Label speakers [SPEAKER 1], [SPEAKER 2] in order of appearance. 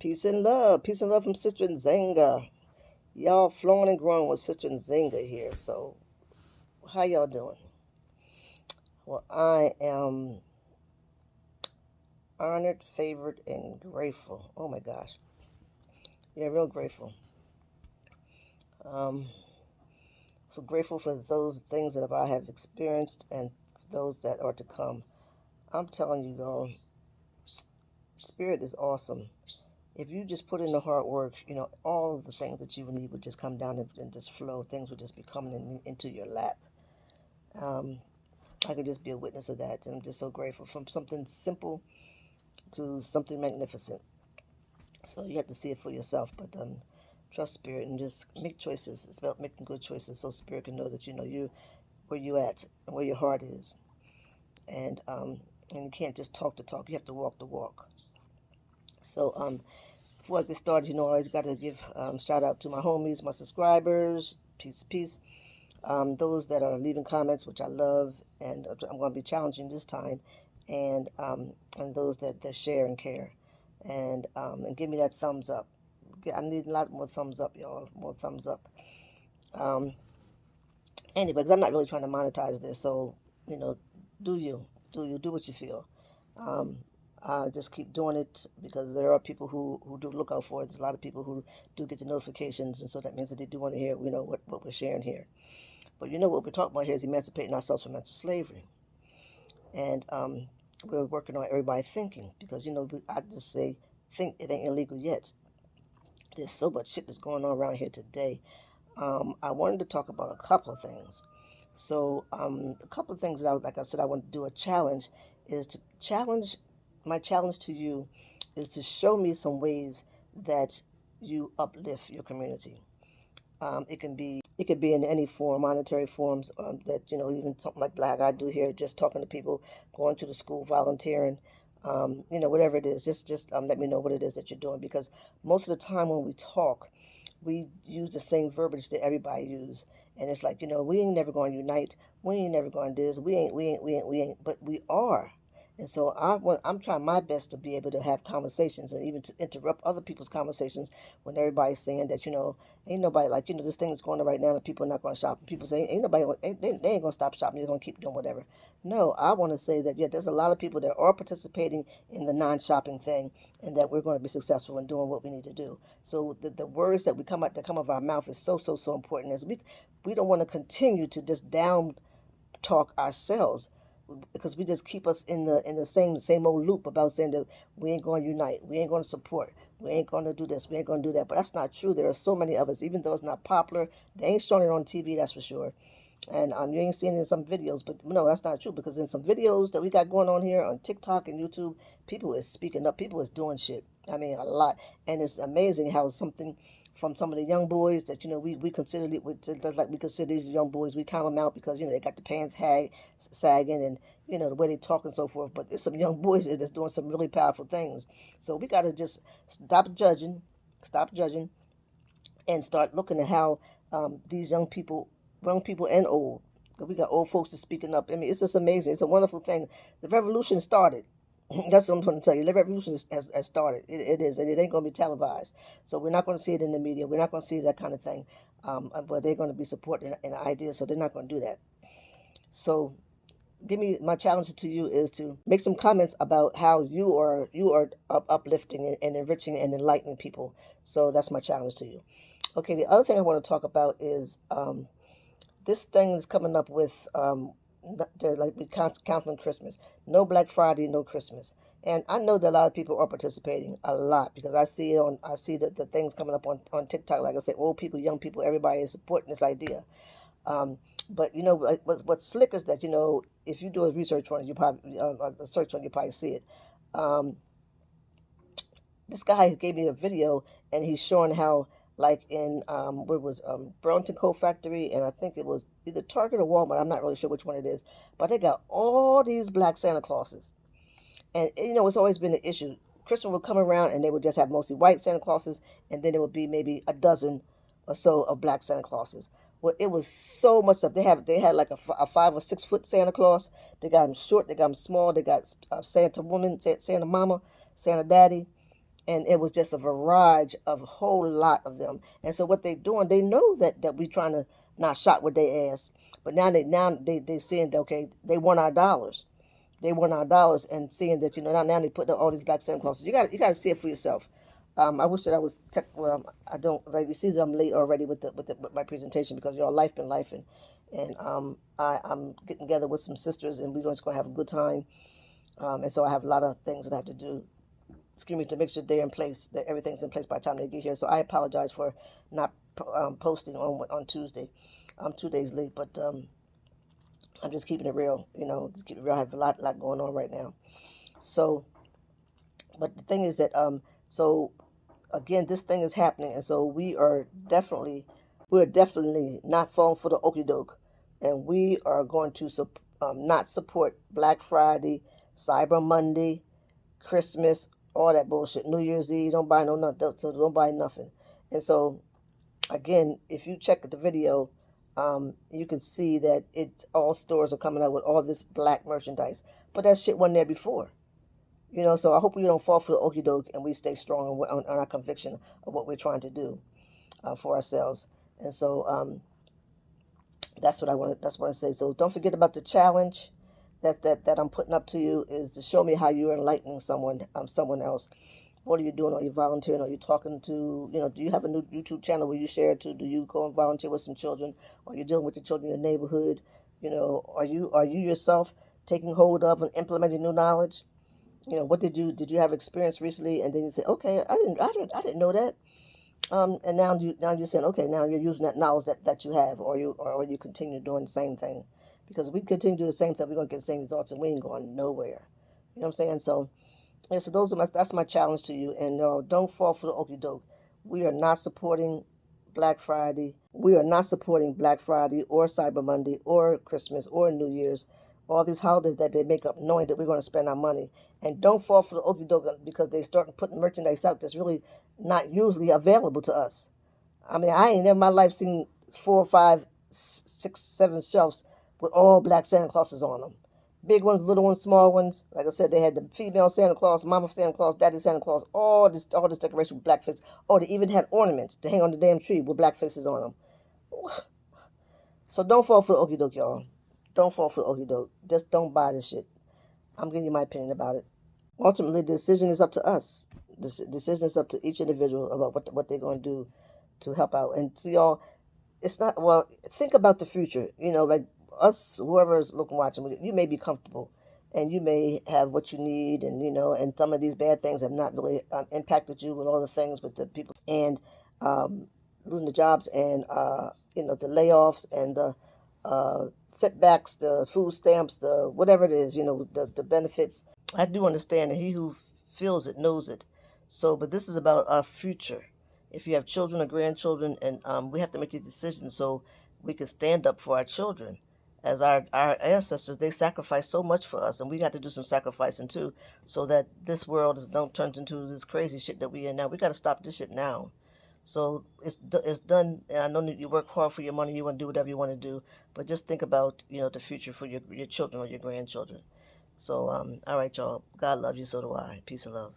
[SPEAKER 1] Peace and love from Sister Nzenga. Y'all flowing and growing with Sister Nzenga here. So, how y'all doing? Well, I am honored, favored, and grateful. Oh my gosh, yeah, real grateful. Um, for grateful for those things that I have experienced and those that are to come. I'm telling you, y'all, spirit is awesome. If you just put in the hard work, all of the things that you would need would just come down and just flow. Things would just be coming into your lap. Um, I could just be a witness of that, and I'm just so grateful from something simple to something magnificent. So you have to see it for yourself, but trust spirit and just make choices. It's about making good choices, so spirit can know that you where you at and where your heart is, and you can't just talk the talk. You have to walk the walk. So before I get started, I always got to give shout out to my homies, my subscribers, peace, peace. Those that are leaving comments, which I love, and I'm going to be challenging this time, and those that share and care, and give me that thumbs up. I need a lot more thumbs up, y'all. More thumbs up. Um, anyway, because I'm not really trying to monetize this, so you know, do you do what you feel. Um, just keep doing it because there are people who do look out for it. There's a lot of people who do get the notifications, and so that means that they do want to hear, what we're sharing here. But what we're talking about here is emancipating ourselves from mental slavery. And we're working on everybody thinking because, I just say, think it ain't illegal yet. There's so much shit that's going on around here today. I wanted to talk about a couple of things. So, a couple of things that like I said, I want to do a challenge is to challenge, my challenge to you is to show me some ways that you uplift your community. It could be in any form, monetary forms, that even something like I do here, just talking to people, going to the school, volunteering, whatever it is. Just let me know what it is that you're doing because most of the time when we talk, we use the same verbiage that everybody use, and it's like we ain't never going to unite, we ain't never going to do this, we ain't, but we are. And so I'm trying my best to be able to have conversations and even to interrupt other people's conversations when everybody's saying that ain't nobody like this thing that's going on right now and people are not going to shop. And people say ain't nobody they ain't going to stop shopping. They're going to keep doing whatever. No, I want to say that there's a lot of people that are participating in the non-shopping thing, and that we're going to be successful in doing what we need to do. So the words that come out of our mouth is so important. As we don't want to continue to just down talk ourselves because we just keep us in the same old loop about saying that we ain't going to unite, we ain't going to support, we ain't going to do this, we ain't going to do that. But that's not true. There are so many of us, even though it's not popular. They ain't showing it on TV, that's for sure. And you ain't seeing it in some videos, but no, that's not true because in some videos that we got going on here on TikTok and YouTube, people is speaking up, people is doing shit. I mean, a lot, and it's amazing how something from some of the young boys that we consider like we consider these young boys, we count them out because they got the pants sagging and the way they talk and so forth. But there's some young boys that's doing some really powerful things. So we got to just stop judging, and start looking at how these young people and old, 'cause we got old folks that's speaking up. I mean, it's just amazing. It's a wonderful thing. The revolution started. That's what I'm going to tell you. The revolution has started. It is, and it ain't going to be televised. So we're not going to see it in the media. We're not going to see that kind of thing. But they're going to be supporting an idea, so they're not going to do that. So give me my challenge to you is to make some comments about how you are uplifting and enriching and enlightening people. So that's my challenge to you. Okay, the other thing I want to talk about is this thing is coming up with they're like we counseling Christmas. No Black Friday, no Christmas. And I know that a lot of people are participating a lot because I see the things coming up on TikTok. Like I said, old people, young people, everybody is supporting this idea. Um, but what's slick is that if you do a research on it, you probably a search on it, you probably see it. Um, this guy gave me a video and he's showing how like in where was Burlington Coat Factory, and I think it was either Target or Walmart. I'm not really sure which one it is, but they got all these black Santa Clauses, and it's always been an issue. Christmas would come around and they would just have mostly white Santa Clauses, and then it would be maybe a dozen or so of black Santa Clauses. Well, it was so much stuff. They had like a 5 or 6 foot Santa Claus. They got him short. They got him small. They got Santa woman, Santa mama, Santa daddy. and it was just a variety of a whole lot of them. And so what they doing, they know that we trying to not shot with their ass, but now they saying that, okay, they want our dollars. They want our dollars, and seeing that, now they put all these black Santa Clauses. You got to see it for yourself. I wish that I was tech. Well, I don't. Right, you see that I'm late already with my presentation because your life been life, and I'm getting together with some sisters, and we're just gonna have a good time. And so I have a lot of things that I have to do. Excuse me, to make sure they're in place, that everything's in place by the time they get here. So I apologize for not posting on Tuesday. I'm 2 days late, but I'm just keeping it real. Just keeping it real. I have a lot going on right now. So, but the thing is that so again, this thing is happening, and so we're definitely not falling for the okey doke, and we are going to not support Black Friday, Cyber Monday, Christmas, all that bullshit. New Year's Eve, don't buy no nothing. So don't buy nothing. And so again, if you check the video, you can see that all stores are coming out with all this black merchandise, but that shit wasn't there before. So I hope we don't fall for the okey doke and we stay strong on our conviction of what we're trying to do for ourselves. And so that's what I want. That's what I say. So don't forget about the challenge that I'm putting up to you, is to show me how you're enlightening someone else. What are you doing? Are you volunteering? Are you talking to, do you have a new YouTube channel where you share it to? Do you go and volunteer with some children? Are you dealing with the children in the neighborhood? Are you yourself taking hold of and implementing new knowledge? What did you have experience recently? And then you say, okay, I didn't know that. And now you're saying, okay, now you're using that knowledge that you have, or you continue doing the same thing, because if we continue to do the same thing, we're gonna get the same results, and we ain't going nowhere. You know what I'm saying? So yeah, so that's my challenge to you. And don't fall for the okey doke. We are not supporting Black Friday. We are not supporting Black Friday or Cyber Monday or Christmas or New Year's. All these holidays that they make up, knowing that we're going to spend our money. And don't fall for the okey doke, because they start putting merchandise out that's really not usually available to us. I mean, I ain't never in my life seen 4, 5, 6, 7 shelves with all black Santa Clauses on them. Big ones, little ones, small ones. Like I said, they had the female Santa Claus, mama Santa Claus, daddy Santa Claus, all this decoration with black faces. Oh, they even had ornaments to hang on the damn tree with black faces on them. So don't fall for the okey doke, y'all. Don't fall for the okey doke. Just don't buy this shit. I'm giving you my opinion about it. Ultimately, the decision is up to us. The decision is up to each individual about what they're going to do to help out. And to y'all, it's not, well, think about the future. Like us, whoever's looking, watching, you may be comfortable and you may have what you need, and some of these bad things have not really impacted you with all the things with the people, and losing the jobs, and the layoffs, and the setbacks, the food stamps, the whatever it is, the benefits. I do understand that he who feels it knows it. So, but this is about our future. If you have children or grandchildren, and we have to make these decisions so we can stand up for our children. As our ancestors, they sacrificed so much for us, and we got to do some sacrificing too, so that this world don't turn into this crazy shit that we in now. We got to stop this shit now. So it's done. And I know that you work hard for your money. You want to do whatever you want to do, but just think about the future for your children or your grandchildren. So all right, y'all. God loves you. So do I. Peace and love.